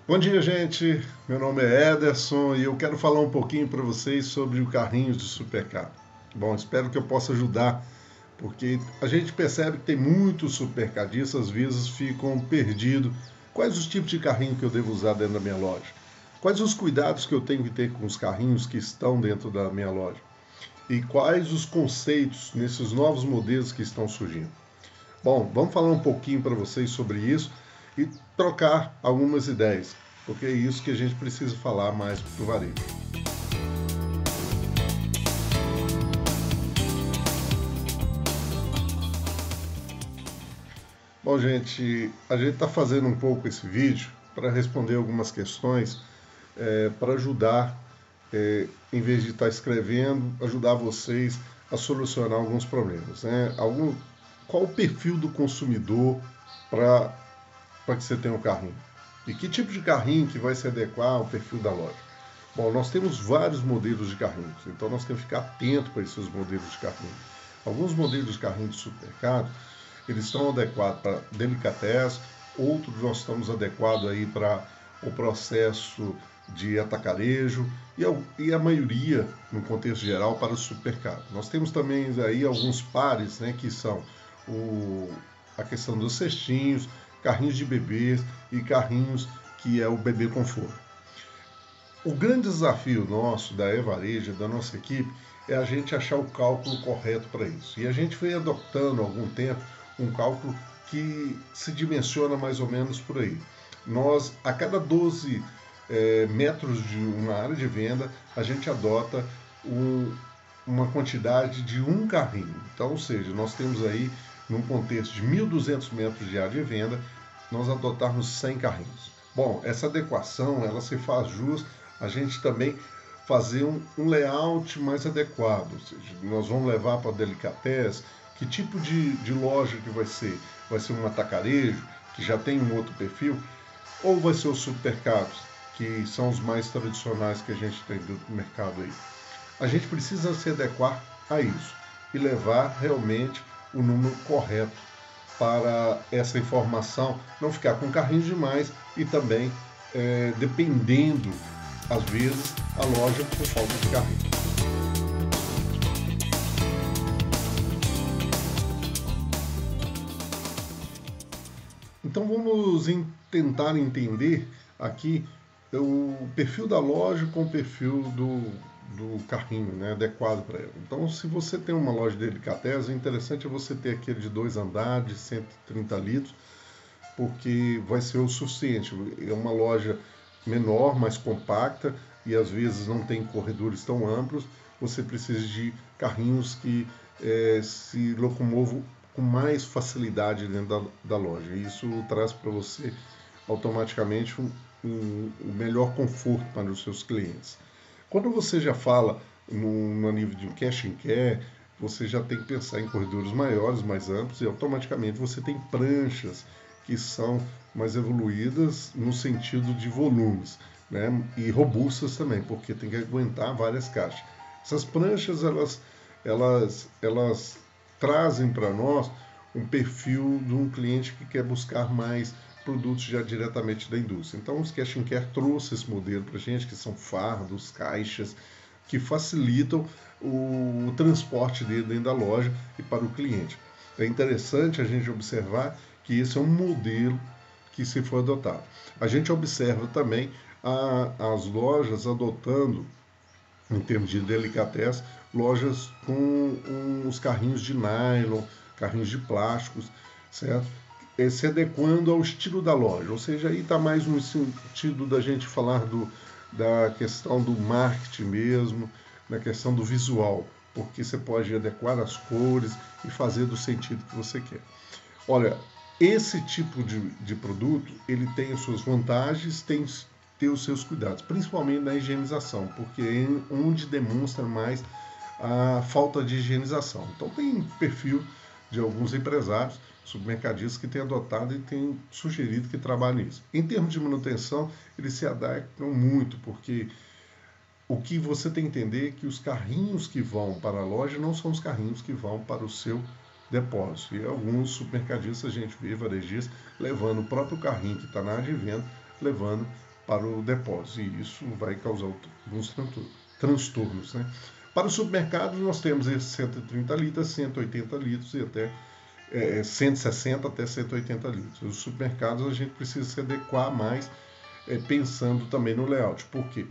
Bom dia, gente. Meu nome é Ederson e eu quero falar um pouquinho para vocês sobre o carrinho de supermercado. Bom, espero que eu possa ajudar, porque a gente percebe que tem muitos supermercadistas, às vezes ficam perdidos. Quais os tipos de carrinho que eu devo usar dentro da minha loja? Quais os cuidados que eu tenho que ter com os carrinhos que estão dentro da minha loja? E quais os conceitos nesses novos modelos que estão surgindo? Bom, vamos falar um pouquinho para vocês sobre isso e trocar algumas ideias, porque é isso que a gente precisa falar mais para o varejo. Bom, gente, a gente está fazendo um pouco esse vídeo para responder algumas questões, para ajudar, em vez de estar escrevendo, ajudar vocês a solucionar alguns problemas. Né? Qual o perfil do consumidor para que você tenha um carrinho? E que tipo de carrinho que vai se adequar ao perfil da loja? Bom, nós temos vários modelos de carrinhos, então nós temos que ficar atento para esses modelos de carrinho. Alguns modelos de carrinho de supermercado, eles estão adequados para delicatessen, outros nós estamos adequados aí para o processo de atacarejo e a maioria, no contexto geral, para o supermercado. Nós temos também aí alguns pares, né, que são a questão dos cestinhos, carrinhos de bebês e carrinhos que é o bebê conforto. O grande desafio nosso, da Evareja, da nossa equipe, é a gente achar o cálculo correto para isso. E a gente vem adotando há algum tempo um cálculo que se dimensiona mais ou menos por aí. Nós, a cada 12 metros de uma área de venda, a gente adota uma quantidade de um carrinho. Então, ou seja, nós temos aí, num contexto de 1.200 metros de área de venda, nós adotarmos 100 carrinhos. Bom, essa adequação, ela se faz jus a gente também fazer um layout mais adequado, ou seja, nós vamos levar para a delicatessen, que tipo de loja que vai ser? Vai ser um atacarejo, que já tem um outro perfil, ou vai ser os supermercados, que são os mais tradicionais que a gente tem do mercado aí? A gente precisa se adequar a isso e levar realmente o número correto para essa informação não ficar com carrinhos demais e também dependendo, às vezes, a loja por falta de carrinho. Então vamos tentar entender aqui o perfil da loja com o perfil do carrinho, né, adequado para ela. Então, se você tem uma loja de delicatessen, o interessante é você ter aquele de 2 andares, de 130 litros, porque vai ser o suficiente. É uma loja menor, mais compacta e às vezes não tem corredores tão amplos. Você precisa de carrinhos que se locomovam com mais facilidade dentro da loja. Isso traz para você automaticamente um melhor conforto para os seus clientes. Quando você já fala no nível de cash and care, você já tem que pensar em corredores maiores, mais amplos, e automaticamente você tem pranchas que são mais evoluídas no sentido de volumes, né? E robustas também, porque tem que aguentar várias caixas. Essas pranchas, elas trazem para nós um perfil de um cliente que quer buscar mais produtos já diretamente da indústria. Então, os Cash and Care trouxe esse modelo para a gente, que são fardos, caixas, que facilitam o transporte dele dentro da loja e para o cliente. É interessante a gente observar que esse é um modelo que se foi adotado. A gente observa também as lojas adotando, em termos de delicatessen, lojas com uns carrinhos de nylon, carrinhos de plásticos, certo? Se adequando ao estilo da loja, ou seja, aí está mais no sentido da gente falar da questão do marketing mesmo, na questão do visual, porque você pode adequar as cores e fazer do sentido que você quer. Olha, esse tipo de produto, ele tem as suas vantagens, tem os seus cuidados, principalmente na higienização, porque é onde demonstra mais a falta de higienização. Então tem perfil de alguns empresários, supermercadistas que têm adotado e têm sugerido que trabalhem nisso. Em termos de manutenção, eles se adaptam muito, porque o que você tem que entender é que os carrinhos que vão para a loja não são os carrinhos que vão para o seu depósito. E alguns supermercadistas, a gente vê varejistas levando o próprio carrinho que está na área de venda, levando para o depósito, e isso vai causar alguns transtornos, né? Para os supermercados, nós temos esses 130 litros, 180 litros e até 160 até 180 litros. Os supermercados a gente precisa se adequar mais, pensando também no layout. Por quê?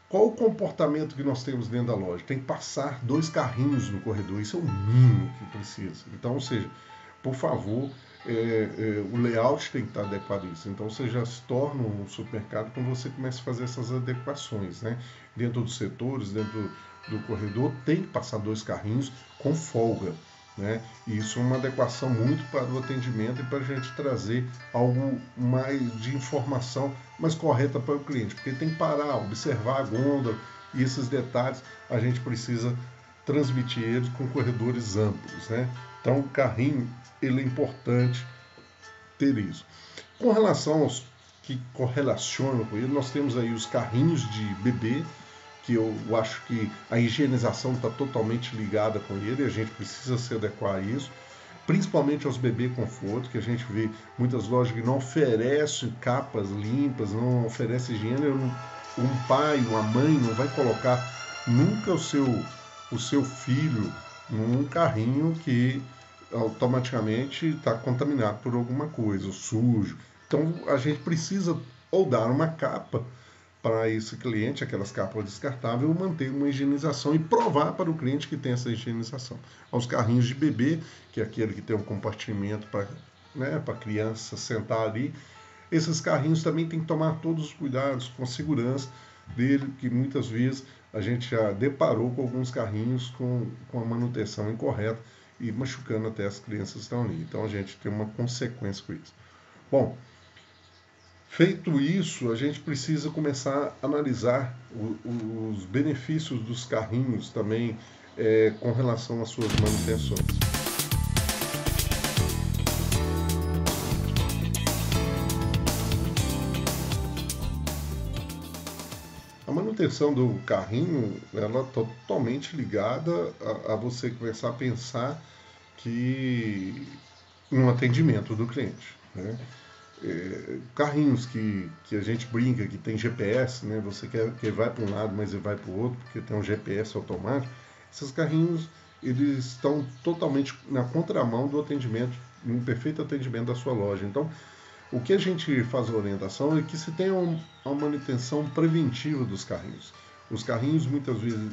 Qual o comportamento que nós temos dentro da loja? Tem que passar 2 carrinhos no corredor, isso é o mínimo que precisa. Então, ou seja, por favor, o layout tem que estar adequado a isso. Então, você já se torna um supermercado quando você começa a fazer essas adequações, né? Dentro dos setores, dentro do corredor, tem que passar 2 carrinhos com folga, né? E isso é uma adequação muito para o atendimento e para a gente trazer algo mais de informação mais correta para o cliente, porque tem que parar, observar a gôndola e esses detalhes a gente precisa transmitir eles com corredores amplos, né? Então, o carrinho, ele é importante ter isso. Com relação aos que correlacionam com ele, nós temos aí os carrinhos de bebê, que eu acho que a higienização está totalmente ligada com ele, e a gente precisa se adequar a isso, principalmente aos bebê conforto, que a gente vê muitas lojas que não oferecem capas limpas, não oferecem higiene. Um pai, uma mãe não vai colocar nunca o seu filho num carrinho que automaticamente está contaminado por alguma coisa, sujo. Então a gente precisa ou dar uma capa para esse cliente, aquelas capas descartáveis, ou manter uma higienização e provar para o cliente que tem essa higienização. Aos carrinhos de bebê, que é aquele que tem um compartimento para, né, para a criança sentar ali, esses carrinhos também tem que tomar todos os cuidados com a segurança dele, que muitas vezes a gente já deparou com alguns carrinhos com a manutenção incorreta e machucando até as crianças que estão ali. Então a gente tem uma consequência com isso. Bom, feito isso, a gente precisa começar a analisar os benefícios dos carrinhos também com relação às suas manutenções. A manutenção do carrinho, ela é totalmente ligada a você começar a pensar que no atendimento do cliente, né? Carrinhos que a gente brinca que tem GPS, né? Você quer que vai para um lado, mas ele vai para o outro, porque tem um GPS automático. Esses carrinhos, eles estão totalmente na contramão do atendimento, um perfeito atendimento da sua loja. Então, o que a gente faz a orientação é que se tenha uma manutenção preventiva dos carrinhos. Os carrinhos, muitas vezes,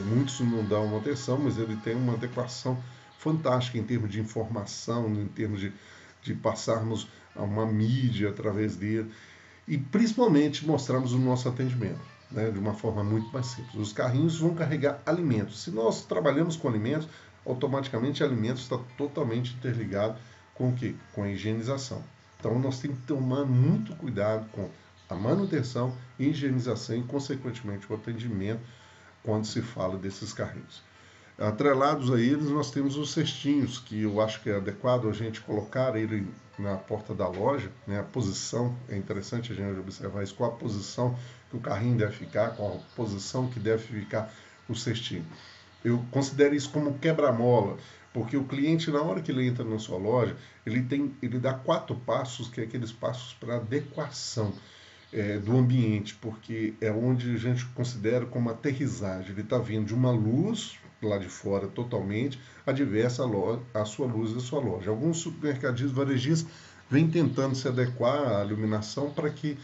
muitos não dão manutenção, mas ele tem uma adequação fantástica em termos de informação, em termos de passarmos uma mídia através dele e principalmente mostrarmos o nosso atendimento, né, de uma forma muito mais simples. Os carrinhos vão carregar alimentos. Se nós trabalhamos com alimentos, automaticamente alimentos está totalmente interligado com o quê? Com a higienização. Então nós temos que tomar muito cuidado com a manutenção, higienização e consequentemente o atendimento quando se fala desses carrinhos. Atrelados a eles, nós temos os cestinhos, que eu acho que é adequado a gente colocar ele na porta da loja, né? A posição, é interessante a gente observar isso, qual a posição que o carrinho deve ficar, qual a posição que deve ficar o cestinho. Eu considero isso como quebra-mola, porque o cliente, na hora que ele entra na sua loja, ele dá 4 passos, que é aqueles passos para adequação do ambiente, porque é onde a gente considera como aterrissagem. Ele está vindo de uma luz lá de fora totalmente adversa à sua luz da sua loja. Alguns supermercadistas varejistas vêm tentando se adequar à iluminação para que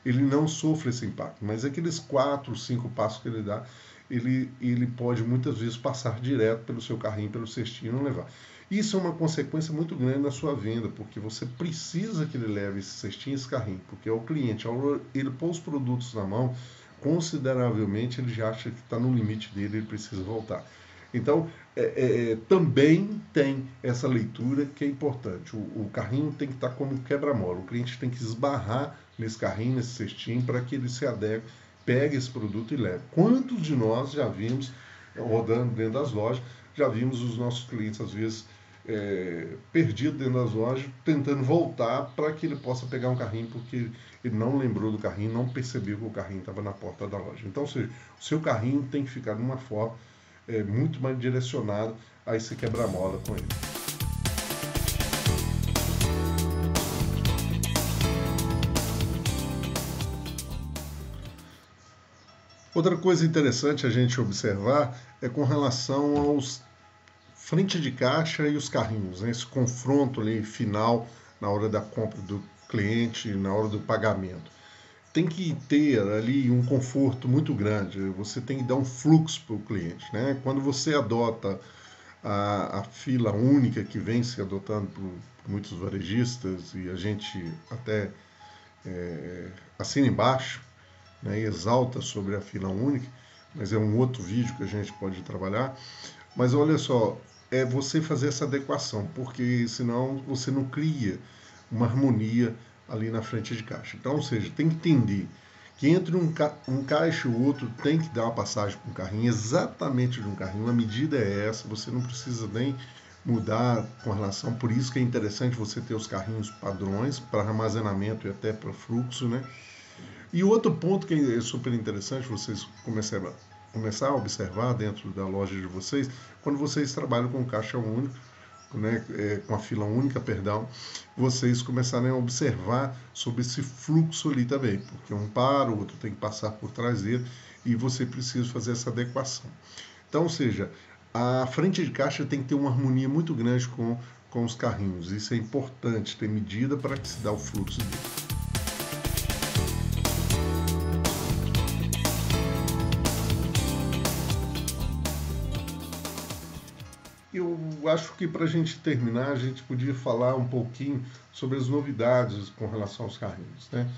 ele não sofra esse impacto, mas aqueles 4, 5 passos que ele dá, ele pode muitas vezes passar direto pelo seu carrinho, pelo cestinho e não levar. Isso é uma consequência muito grande na sua venda, porque você precisa que ele leve esse cestinho e esse carrinho, porque o cliente, ao ele pôr os produtos na mão, consideravelmente ele já acha que está no limite dele, ele precisa voltar. Então, também tem essa leitura que é importante. O carrinho tem que estar como quebra-mola. O cliente tem que esbarrar nesse carrinho, nesse cestinho, para que ele se adeque, pegue esse produto e leve. Quantos de nós já vimos, rodando dentro das lojas, já vimos os nossos clientes, às vezes, perdidos dentro das lojas, tentando voltar para que ele possa pegar um carrinho, porque ele não lembrou do carrinho, não percebeu que o carrinho estava na porta da loja. Então, ou seja, o seu carrinho tem que ficar de uma forma muito mais direcionado a esse quebra-mola com ele. Outra coisa interessante a gente observar é com relação aos frente de caixa e os carrinhos, né? Esse confronto ali final na hora da compra do cliente, na hora do pagamento. Tem que ter ali um conforto muito grande, você tem que dar um fluxo para o cliente, né? Quando você adota a fila única que vem se adotando por muitos varejistas e a gente até assina embaixo, né, e exalta sobre a fila única, mas é um outro vídeo que a gente pode trabalhar. Mas olha só, é você fazer essa adequação, porque senão você não cria uma harmonia ali na frente de caixa. Então, ou seja, tem que entender que entre um caixa e o outro tem que dar uma passagem para um carrinho, exatamente de um carrinho. A medida é essa, você não precisa nem mudar com relação. Por isso que é interessante você ter os carrinhos padrões para armazenamento e até para fluxo, né? E outro ponto que é super interessante vocês começar a observar dentro da loja de vocês, quando vocês trabalham com caixa único, né, com a fila única, perdão, vocês começarem a observar sobre esse fluxo ali também, porque um para, o outro tem que passar por trás dele e você precisa fazer essa adequação. Então, ou seja, a frente de caixa tem que ter uma harmonia muito grande com os carrinhos. Isso é importante, ter medida para que se dá o fluxo dele. Eu acho que para a gente terminar, a gente podia falar um pouquinho sobre as novidades com relação aos carrinhos, né?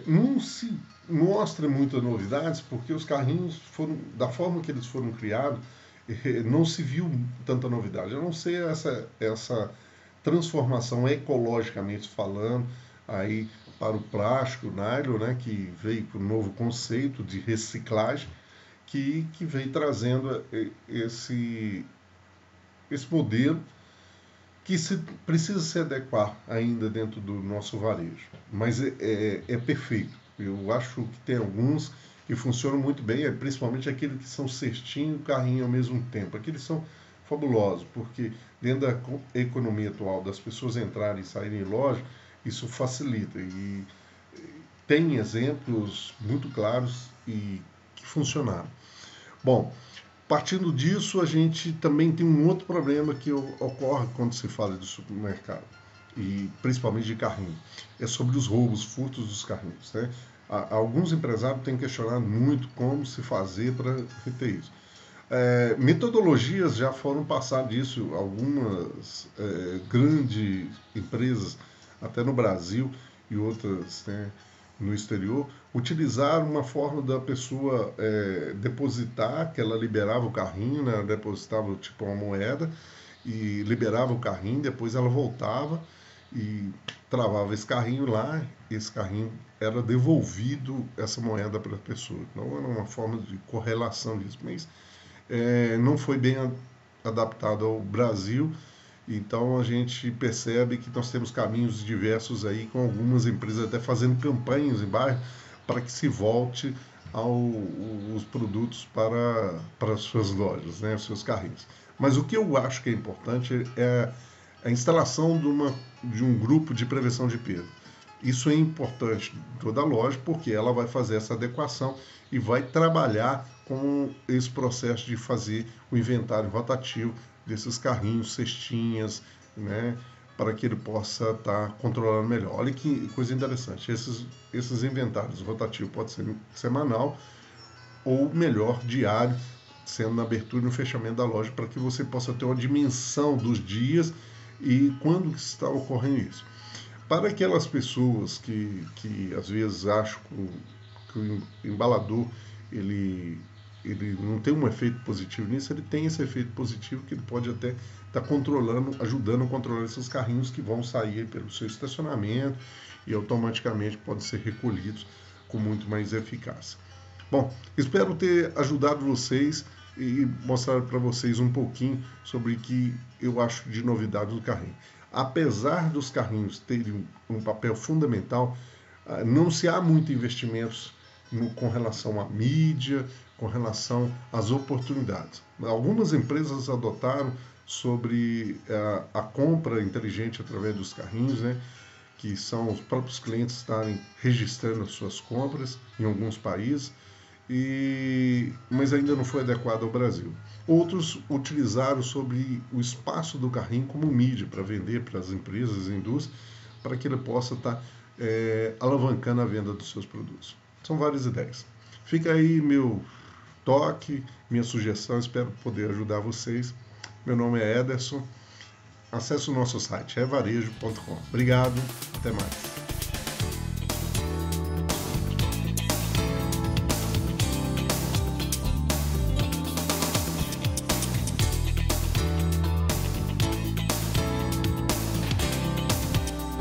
Não se mostra muitas novidades porque os carrinhos foram, da forma que eles foram criados, não se viu tanta novidade, a não ser essa transformação ecologicamente falando aí para o plástico, o nylon, né, que veio com um novo conceito de reciclagem que veio trazendo esse modelo que precisa se adequar ainda dentro do nosso varejo. Mas é perfeito. Eu acho que tem alguns que funcionam muito bem, principalmente aqueles que são cestinho e carrinho ao mesmo tempo. Aqueles são fabulosos, porque dentro da economia atual, das pessoas entrarem e saírem em loja, isso facilita. E tem exemplos muito claros e que funcionaram. Bom, partindo disso, a gente também tem um outro problema que ocorre quando se fala de supermercado, e principalmente de carrinho. É sobre os roubos, furtos dos carrinhos, né? Alguns empresários têm questionado muito como se fazer para reter isso. Metodologias já foram passar disso, algumas grandes empresas, até no Brasil e outras, né, no exterior, utilizaram uma forma da pessoa depositar, que ela liberava o carrinho, né, depositava tipo uma moeda e liberava o carrinho, depois ela voltava e travava esse carrinho lá, esse carrinho era devolvido essa moeda para a pessoa. Então era uma forma de correlação disso, mas não foi bem adaptado ao Brasil. Então a gente percebe que nós temos caminhos diversos aí, com algumas empresas até fazendo campanhas em bairro para que se volte os produtos para as suas lojas, né, os seus carrinhos. Mas o que eu acho que é importante é a instalação de um grupo de prevenção de perda. Isso é importante em toda a loja, porque ela vai fazer essa adequação e vai trabalhar com esse processo de fazer o inventário rotativo desses carrinhos, cestinhas, né, para que ele possa estar controlando melhor. Olha que coisa interessante, esses inventários rotativos pode ser semanal ou melhor, diário, sendo na abertura e no fechamento da loja, para que você possa ter uma dimensão dos dias e quando está ocorrendo isso. Para aquelas pessoas que às vezes acham que o embalador ele não tem um efeito positivo nisso, ele tem esse efeito positivo que ele pode até estar controlando, ajudando a controlar esses carrinhos que vão sair pelo seu estacionamento e automaticamente podem ser recolhidos com muito mais eficácia. Bom, espero ter ajudado vocês e mostrar para vocês um pouquinho sobre o que eu acho de novidade do carrinho. Apesar dos carrinhos terem um papel fundamental, não se há muito investimentos com relação à mídia, com relação às oportunidades. Algumas empresas adotaram sobre a compra inteligente através dos carrinhos, né, que são os próprios clientes estarem registrando as suas compras em alguns países, mas ainda não foi adequado ao Brasil. Outros utilizaram sobre o espaço do carrinho como mídia para vender para as empresas e indústrias, para que ele possa estar alavancando a venda dos seus produtos. São várias ideias. Fica aí meu toque, minha sugestão, espero poder ajudar vocês. Meu nome é Ederson. Acesse o nosso site, evarejo.com. Obrigado, até mais.